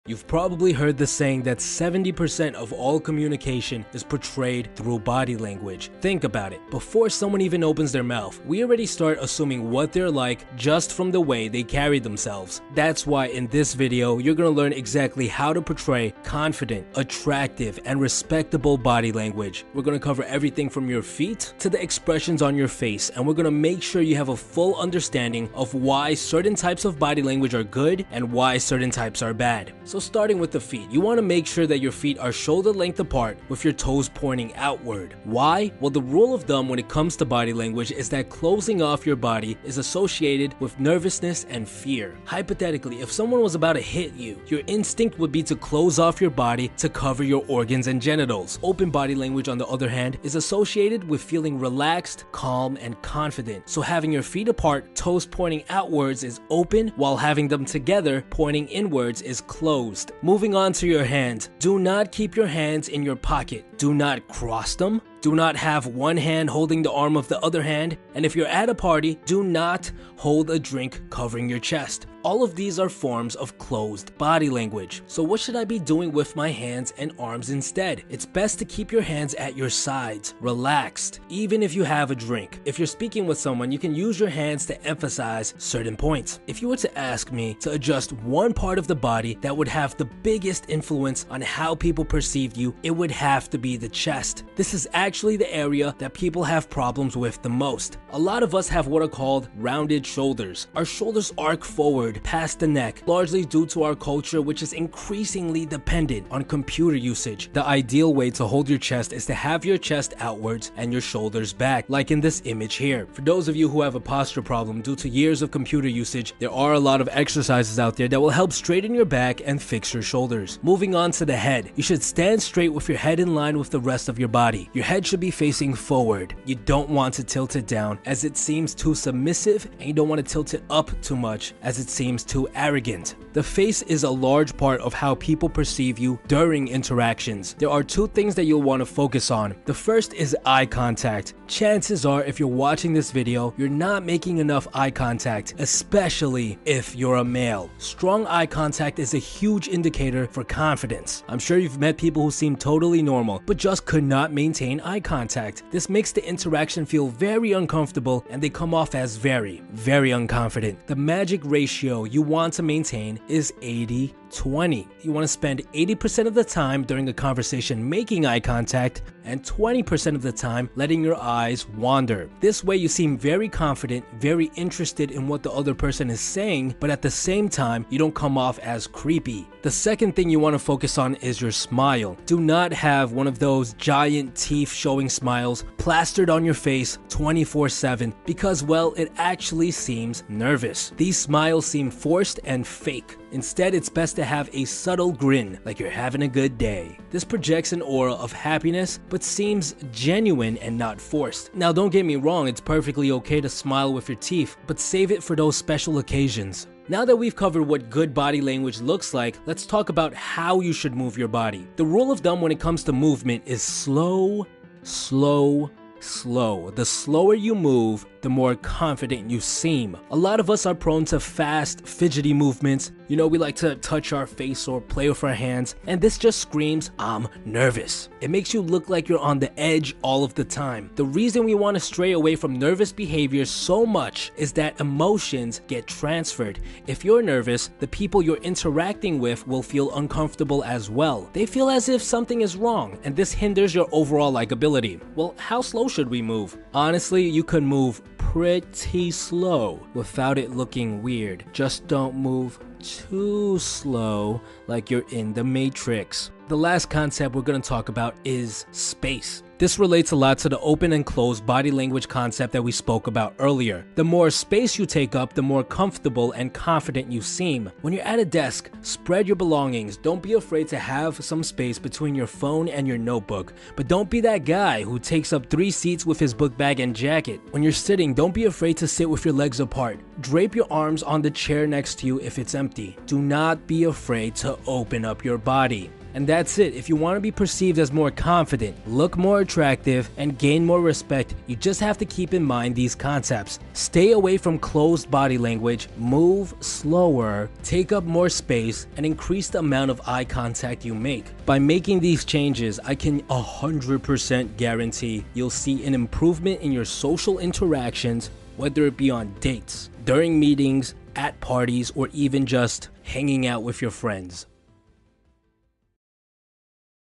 You've probably heard the saying that 70% of all communication is portrayed through body language. Think about it. Before someone even opens their mouth, we already start assuming what they're like just from the way they carry themselves. That's why in this video, you're gonna learn exactly how to portray confident, attractive, and respectable body language. We're gonna cover everything from your feet to the expressions on your face, and we're gonna make sure you have a full understanding of why certain types of body language are good and why certain types are bad. So starting with the feet, you want to make sure that your feet are shoulder length apart with your toes pointing outward. Why? Well, the rule of thumb when it comes to body language is that closing off your body is associated with nervousness and fear. Hypothetically, if someone was about to hit you, your instinct would be to close off your body to cover your organs and genitals. Open body language, on the other hand, is associated with feeling relaxed, calm, and confident. So having your feet apart, toes pointing outwards is open, while having them together, pointing inwards, is closed. Moving on to your hands. Do not keep your hands in your pocket. Do not cross them. Do not have one hand holding the arm of the other hand. And if you're at a party, do not hold a drink covering your chest. All of these are forms of closed body language. So what should I be doing with my hands and arms instead? It's best to keep your hands at your sides, relaxed, even if you have a drink. If you're speaking with someone, you can use your hands to emphasize certain points. If you were to ask me to adjust one part of the body that would have the biggest influence on how people perceive you, it would have to be the chest. This is actually the area that people have problems with the most. A lot of us have what are called rounded shoulders. Our shoulders arc forward past the neck, largely due to our culture, which is increasingly dependent on computer usage. The ideal way to hold your chest is to have your chest outwards and your shoulders back, like in this image here. For those of you who have a posture problem due to years of computer usage, there are a lot of exercises out there that will help straighten your back and fix your shoulders. Moving on to the head, you should stand straight with your head in line with the rest of your body. Your head should be facing forward. You don't want to tilt it down as it seems too submissive, and you don't want to tilt it up too much as it seems too arrogant. The face is a large part of how people perceive you during interactions. There are two things that you'll want to focus on. The first is eye contact. Chances are, if you're watching this video, you're not making enough eye contact, especially if you're a male. Strong eye contact is a huge indicator for confidence. I'm sure you've met people who seem totally normal, but just could not maintain eye contact. This makes the interaction feel very uncomfortable, and they come off as very unconfident. The magic ratio you want to maintain is 80-20. You want to spend 80% of the time during a conversation making eye contact and 20% of the time letting your eyes wander. This way you seem very confident, very interested in what the other person is saying, but at the same time you don't come off as creepy. The second thing you want to focus on is your smile. Do not have one of those giant teeth showing smiles plastered on your face 24/7 because, well, it actually seems nervous. These smiles seem forced and fake. Instead, it's best to have a subtle grin, like you're having a good day. This projects an aura of happiness, but seems genuine and not forced. Now, don't get me wrong, it's perfectly okay to smile with your teeth, but save it for those special occasions. Now that we've covered what good body language looks like, let's talk about how you should move your body. The rule of thumb when it comes to movement is slow, slow, slow. The slower you move, the more confident you seem. A lot of us are prone to fast, fidgety movements. You know, we like to touch our face or play with our hands, and this just screams, I'm nervous. It makes you look like you're on the edge all of the time. The reason we want to stray away from nervous behavior so much is that emotions get transferred. If you're nervous, the people you're interacting with will feel uncomfortable as well. They feel as if something is wrong, and this hinders your overall likability. Well, how slow should we move? Honestly, you could move pretty slow without it looking weird. Just don't move too slow like you're in the Matrix. The last concept we're going to talk about is space. This relates a lot to the open and closed body language concept that we spoke about earlier. The more space you take up, the more comfortable and confident you seem. When you're at a desk, spread your belongings. Don't be afraid to have some space between your phone and your notebook. But don't be that guy who takes up 3 seats with his book bag and jacket. When you're sitting, don't be afraid to sit with your legs apart. Drape your arms on the chair next to you if it's empty. Do not be afraid to open up your body. And that's it. If you want to be perceived as more confident, look more attractive, and gain more respect, you just have to keep in mind these concepts. Stay away from closed body language, move slower, take up more space, and increase the amount of eye contact you make. By making these changes, I can 100% guarantee you'll see an improvement in your social interactions, whether it be on dates, during meetings, at parties, or even just hanging out with your friends.